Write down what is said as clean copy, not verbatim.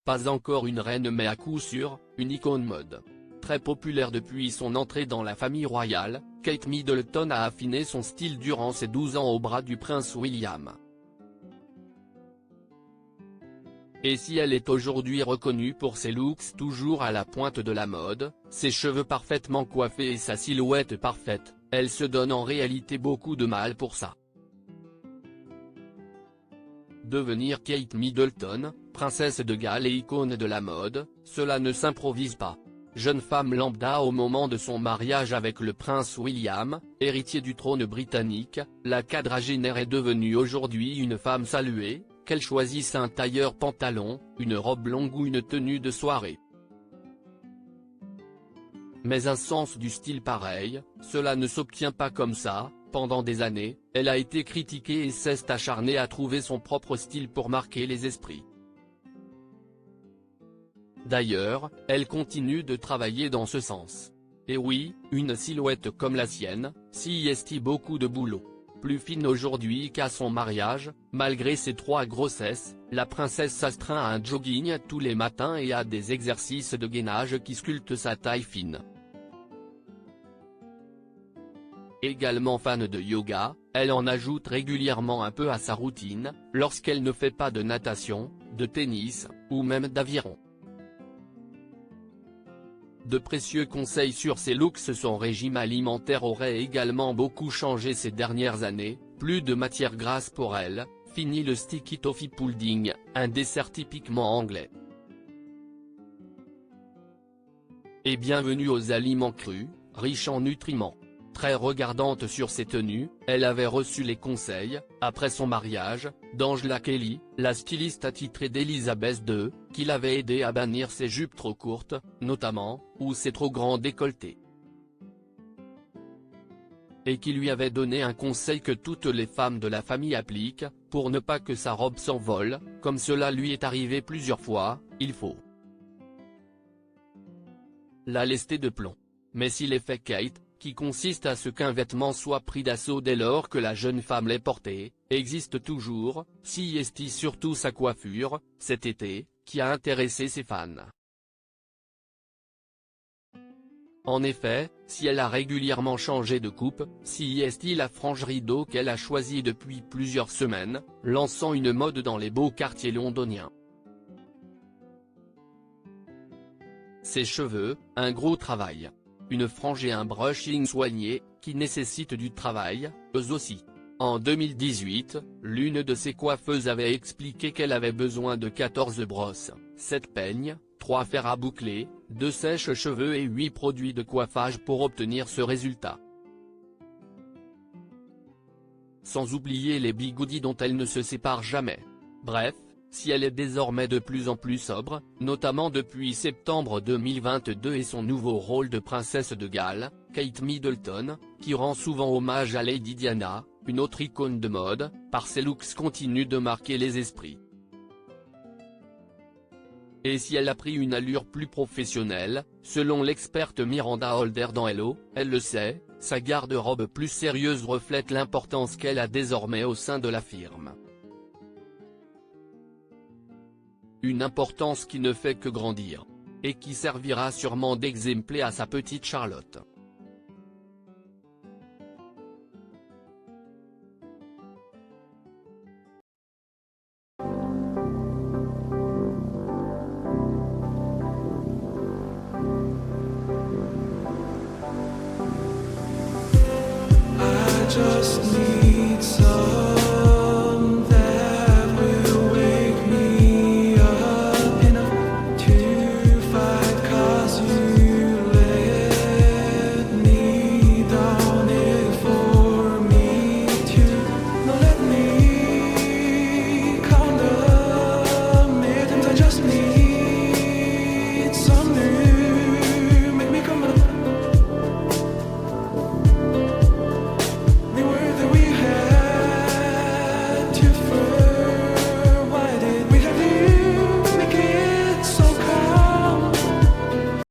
Pas encore une reine mais à coup sûr, une icône mode. Très populaire depuis son entrée dans la famille royale, Kate Middleton a affiné son style durant ses 12 ans au bras du prince William. Et si elle est aujourd'hui reconnue pour ses looks toujours à la pointe de la mode, ses cheveux parfaitement coiffés et sa silhouette parfaite, elle se donne en réalité beaucoup de mal pour ça. Devenir Kate Middleton, princesse de Galles et icône de la mode, cela ne s'improvise pas. Jeune femme lambda au moment de son mariage avec le prince William, héritier du trône britannique, la quadragénaire est devenue aujourd'hui une femme saluée, qu'elle choisisse un tailleur pantalon, une robe longue ou une tenue de soirée. Mais un sens du style pareil, cela ne s'obtient pas comme ça. Pendant des années, elle a été critiquée et s'est acharnée à trouver son propre style pour marquer les esprits. D'ailleurs, elle continue de travailler dans ce sens. Et oui, une silhouette comme la sienne, s'y est beaucoup de boulot. Plus fine aujourd'hui qu'à son mariage, malgré ses 3 grossesses, la princesse s'astreint à un jogging tous les matins et à des exercices de gainage qui sculptent sa taille fine. Également fan de yoga, elle en ajoute régulièrement un peu à sa routine, lorsqu'elle ne fait pas de natation, de tennis, ou même d'aviron. De précieux conseils sur ses looks. Son régime alimentaire aurait également beaucoup changé ces dernières années, plus de matière grasse pour elle, fini le sticky toffee pudding, un dessert typiquement anglais. Et bienvenue aux aliments crus, riches en nutriments. Très regardante sur ses tenues, elle avait reçu les conseils, après son mariage, d'Angela Kelly, la styliste attitrée d'Elizabeth II, qui l'avait aidé à bannir ses jupes trop courtes, notamment, ou ses trop grands décolletés. Et qui lui avait donné un conseil que toutes les femmes de la famille appliquent, pour ne pas que sa robe s'envole, comme cela lui est arrivé plusieurs fois, il faut la lester de plomb. Mais si l'effet Kate, qui consiste à ce qu'un vêtement soit pris d'assaut dès lors que la jeune femme l'ait porté, existe toujours, si est surtout sa coiffure, cet été, qui a intéressé ses fans. En effet, si elle a régulièrement changé de coupe, si est la frange rideau qu'elle a choisie depuis plusieurs semaines, lançant une mode dans les beaux quartiers londoniens. Ses cheveux, un gros travail. Une frange et un brushing soigné, qui nécessitent du travail, eux aussi. En 2018, l'une de ses coiffeuses avait expliqué qu'elle avait besoin de 14 brosses, 7 peignes, 3 fers à boucler, 2 sèche-cheveux et 8 produits de coiffage pour obtenir ce résultat. Sans oublier les bigoudis dont elle ne se sépare jamais. Bref, si elle est désormais de plus en plus sobre, notamment depuis septembre 2022 et son nouveau rôle de princesse de Galles, Kate Middleton, qui rend souvent hommage à Lady Diana, une autre icône de mode, par ses looks continue de marquer les esprits. Et si elle a pris une allure plus professionnelle, selon l'experte Miranda Holder dans Hello, elle le sait, sa garde-robe plus sérieuse reflète l'importance qu'elle a désormais au sein de la firme. Une importance qui ne fait que grandir. Et qui servira sûrement d'exemple à sa petite Charlotte. I just need